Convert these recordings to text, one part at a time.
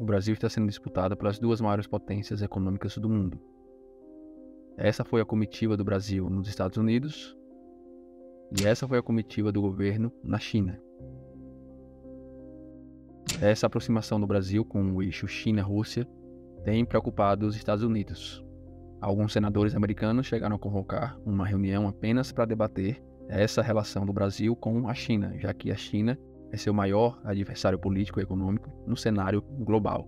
o Brasil está sendo disputado pelas duas maiores potências econômicas do mundo. Essa foi a comitiva do Brasil nos Estados Unidos e essa foi a comitiva do governo na China. Essa aproximação do Brasil com o eixo China-Rússia tem preocupado os Estados Unidos. Alguns senadores americanos chegaram a convocar uma reunião apenas para debater essa relação do Brasil com a China, já que a China é seu maior adversário político e econômico no cenário global.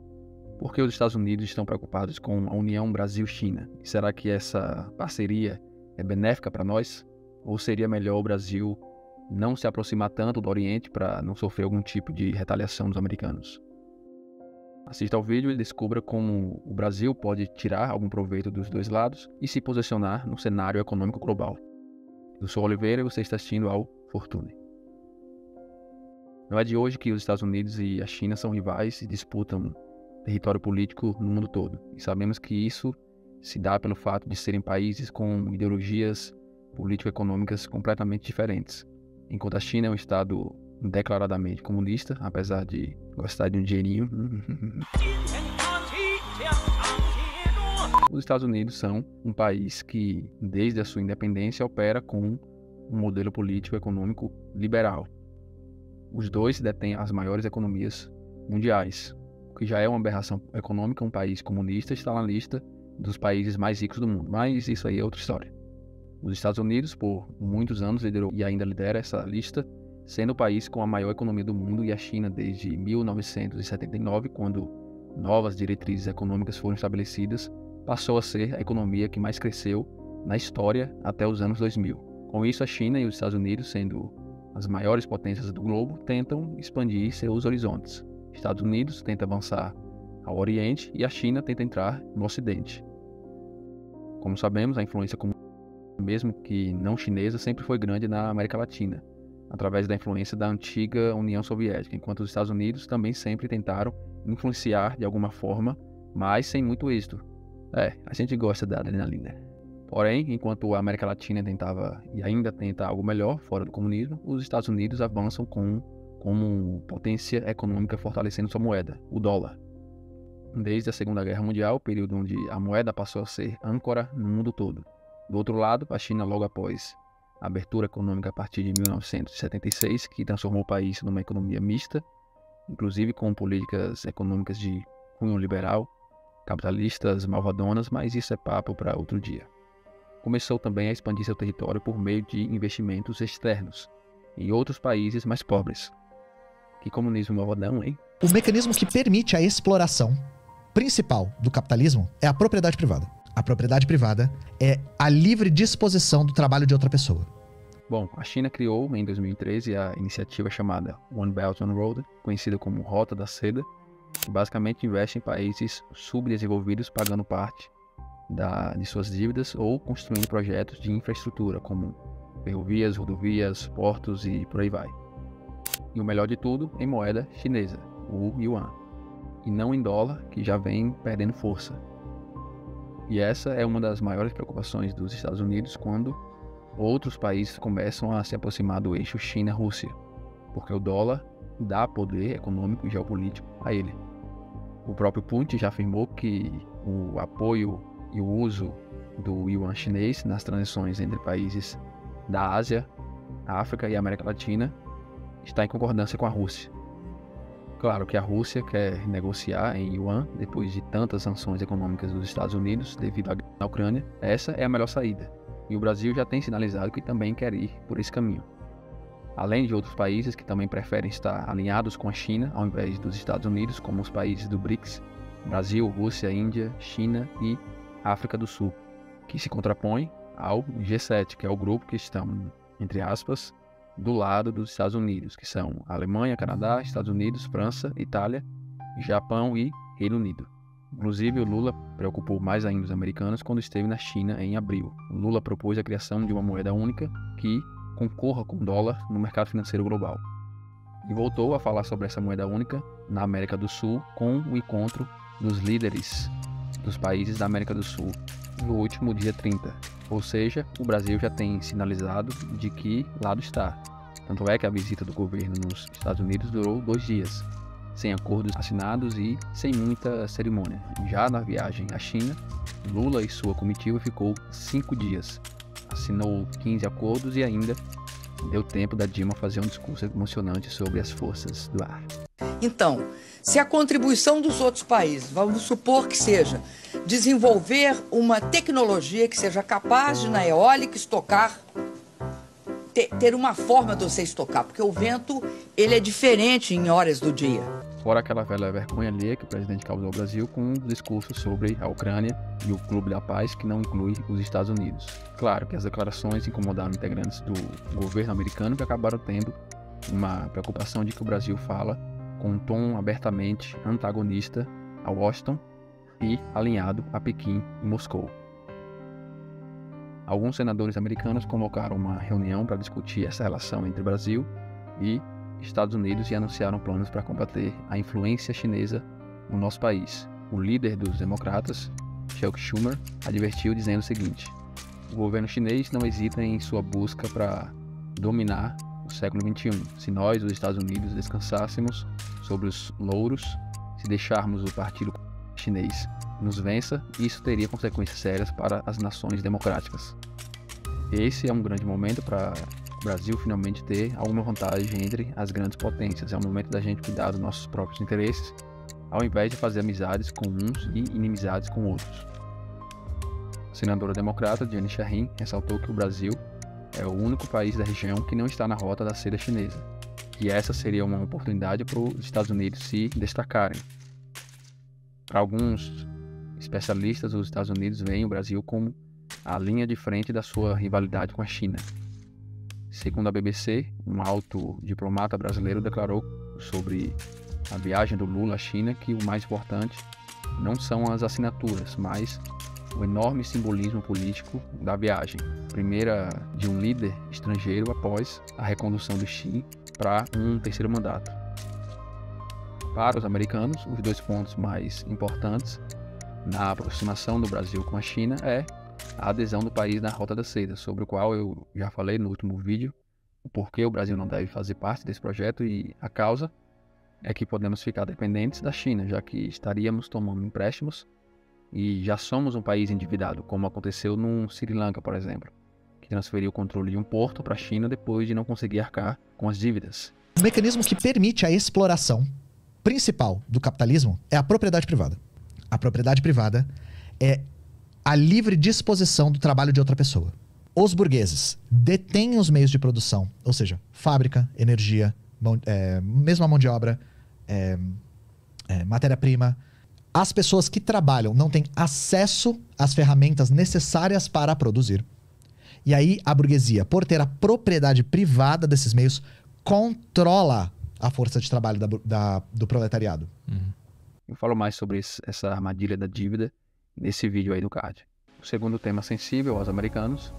Por que os Estados Unidos estão preocupados com a união Brasil-China? E será que essa parceria é benéfica para nós? Ou seria melhor o Brasil não se aproximar tanto do Oriente para não sofrer algum tipo de retaliação dos americanos? Assista ao vídeo e descubra como o Brasil pode tirar algum proveito dos dois lados e se posicionar no cenário econômico global. Eu sou Oliveira e você está assistindo ao Fortune. Não é de hoje que os Estados Unidos e a China são rivais e disputam território político no mundo todo. E sabemos que isso se dá pelo fato de serem países com ideologias político-econômicas completamente diferentes. Enquanto a China é um estado declaradamente comunista, apesar de gostar de um dinheirinho, os Estados Unidos são um país que, desde a sua independência, opera com um modelo político-econômico liberal. Os dois detêm as maiores economias mundiais, o que já é uma aberração econômica. Um país comunista está na lista dos países mais ricos do mundo, mas isso aí é outra história. Os Estados Unidos, por muitos anos, liderou e ainda lidera essa lista, sendo o país com a maior economia do mundo, e a China, desde 1979, quando novas diretrizes econômicas foram estabelecidas, passou a ser a economia que mais cresceu na história até os anos 2000. Com isso, a China e os Estados Unidos, sendo as maiores potências do globo, tentam expandir seus horizontes. Os Estados Unidos tenta avançar ao Oriente e a China tenta entrar no Ocidente. Como sabemos, a influência comunista, mesmo que não chinesa, sempre foi grande na América Latina, através da influência da antiga União Soviética, enquanto os Estados Unidos também sempre tentaram influenciar de alguma forma, mas sem muito êxito. A gente gosta da adrenalina. Porém, enquanto a América Latina tentava e ainda tenta algo melhor fora do comunismo, os Estados Unidos avançam como potência econômica, fortalecendo sua moeda, o dólar. Desde a Segunda Guerra Mundial, período onde a moeda passou a ser âncora no mundo todo. Do outro lado, a China, logo após a abertura econômica a partir de 1976, que transformou o país numa economia mista, inclusive com políticas econômicas de cunho liberal, capitalistas malvadonas, mas isso é papo para outro dia. Começou também a expandir seu território por meio de investimentos externos em outros países mais pobres. Que comunismo malvadão, hein? O mecanismo que permite a exploração principal do capitalismo é a propriedade privada. A propriedade privada é a livre disposição do trabalho de outra pessoa. Bom, a China criou em 2013 a iniciativa chamada One Belt One Road, conhecida como Rota da Seda, que basicamente investe em países subdesenvolvidos, pagando parte de suas dívidas ou construindo projetos de infraestrutura, como ferrovias, rodovias, portos e por aí vai. E o melhor de tudo, em moeda chinesa, o Yuan, e não em dólar, que já vem perdendo força. E essa é uma das maiores preocupações dos Estados Unidos quando outros países começam a se aproximar do eixo China-Rússia, porque o dólar dá poder econômico e geopolítico a ele. O próprio Putin já afirmou que o apoio e o uso do yuan chinês nas transições entre países da Ásia, África e América Latina está em concordância com a Rússia. Claro que a Rússia quer negociar em yuan depois de tantas sanções econômicas dos Estados Unidos devido à guerra na Ucrânia. Essa é a melhor saída. E o Brasil já tem sinalizado que também quer ir por esse caminho. Além de outros países que também preferem estar alinhados com a China ao invés dos Estados Unidos, como os países do BRICS, Brasil, Rússia, Índia, China e África do Sul, que se contrapõem ao G7, que é o grupo que estão, entre aspas, do lado dos Estados Unidos, que são Alemanha, Canadá, Estados Unidos, França, Itália, Japão e Reino Unido. Inclusive, o Lula preocupou mais ainda os americanos quando esteve na China em abril. O Lula propôs a criação de uma moeda única que concorra com o dólar no mercado financeiro global. E voltou a falar sobre essa moeda única na América do Sul com o encontro dos líderes dos países da América do Sul no último dia 30. Ou seja, o Brasil já tem sinalizado de que lado está. Tanto é que a visita do governo nos Estados Unidos durou 2 dias. sem acordos assinados e sem muita cerimônia. Já na viagem à China, Lula e sua comitiva ficou 5 dias, assinou 15 acordos e ainda deu tempo da Dilma fazer um discurso emocionante sobre as forças do ar. Então, se a contribuição dos outros países, vamos supor que seja desenvolver uma tecnologia que seja capaz de, na eólica, estocar, ter uma forma de você estocar, porque o vento ele é diferente em horas do dia. Fora aquela velha vergonha alheia que o presidente causou ao Brasil com um discurso sobre a Ucrânia e o Clube da Paz, que não inclui os Estados Unidos. Claro que as declarações incomodaram integrantes do governo americano, que acabaram tendo uma preocupação de que o Brasil fala com um tom abertamente antagonista a Washington e alinhado a Pequim e Moscou. Alguns senadores americanos convocaram uma reunião para discutir essa relação entre Brasil e Estados Unidos e anunciaram planos para combater a influência chinesa no nosso país. O líder dos democratas, Chuck Schumer, advertiu dizendo o seguinte: o governo chinês não hesita em sua busca para dominar o século XXI. Se nós, os Estados Unidos, descansássemos sobre os louros, se deixarmos o partido chinês nos vença, isso teria consequências sérias para as nações democráticas. Esse é um grande momento para o Brasil finalmente ter alguma vantagem entre as grandes potências. É o momento da gente cuidar dos nossos próprios interesses, ao invés de fazer amizades com uns e inimizades com outros. A senadora democrata Jeanne Shaheen ressaltou que o Brasil é o único país da região que não está na rota da seda chinesa, e essa seria uma oportunidade para os Estados Unidos se destacarem. Para alguns especialistas, os Estados Unidos veem o Brasil como a linha de frente da sua rivalidade com a China. Segundo a BBC, um alto diplomata brasileiro declarou sobre a viagem do Lula à China que o mais importante não são as assinaturas, mas o enorme simbolismo político da viagem. Primeira de um líder estrangeiro após a recondução do Xi para um terceiro mandato. Para os americanos, os dois pontos mais importantes na aproximação do Brasil com a China é a adesão do país na Rota da Seda, sobre o qual eu já falei no último vídeo, o porquê o Brasil não deve fazer parte desse projeto, e a causa é que podemos ficar dependentes da China, já que estaríamos tomando empréstimos e já somos um país endividado, como aconteceu no Sri Lanka, por exemplo, que transferiu o controle de um porto para a China depois de não conseguir arcar com as dívidas. O mecanismo que permite a exploração principal do capitalismo é a propriedade privada. A propriedade privada é a livre disposição do trabalho de outra pessoa. Os burgueses detêm os meios de produção, ou seja, fábrica, energia, mesmo a mão de obra, matéria-prima. As pessoas que trabalham não têm acesso às ferramentas necessárias para produzir. E aí a burguesia, por ter a propriedade privada desses meios, controla a força de trabalho do proletariado. Eu falo mais sobre essa armadilha da dívida nesse vídeo aí do card. O segundo tema sensível aos americanos,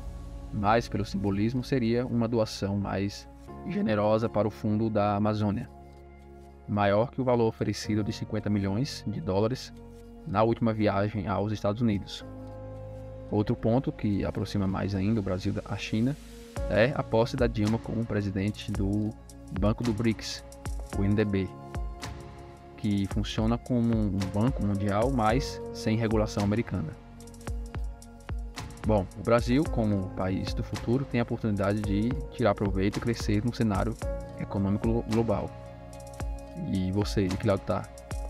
mais pelo simbolismo, seria uma doação mais generosa para o fundo da Amazônia, maior que o valor oferecido de 50 milhões de dólares na última viagem aos Estados Unidos. Outro ponto que aproxima mais ainda o Brasil da China é a posse da Dilma como presidente do Banco do BRICS, o NDB, que funciona como um banco mundial, mas sem regulação americana. Bom, o Brasil, como país do futuro, tem a oportunidade de tirar proveito e crescer no cenário econômico global. E você, de que lado tá?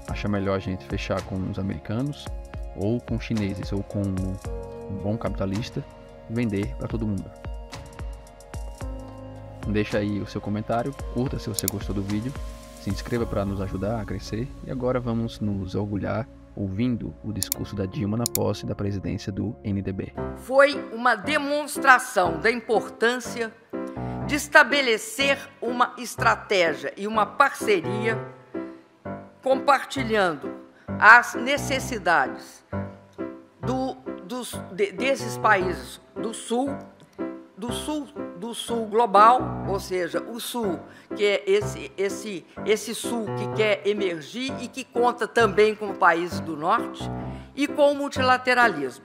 Acha melhor a gente fechar com os americanos, ou com os chineses, ou com um bom capitalista, e vender para todo mundo? Deixa aí o seu comentário, curta se você gostou do vídeo, se inscreva para nos ajudar a crescer, e agora vamos nos orgulhar ouvindo o discurso da Dilma na posse da presidência do NDB. Foi uma demonstração da importância de estabelecer uma estratégia e uma parceria compartilhando as necessidades desses países do sul global, ou seja, o sul, que é esse sul que quer emergir e que conta também com países do norte, e com o multilateralismo.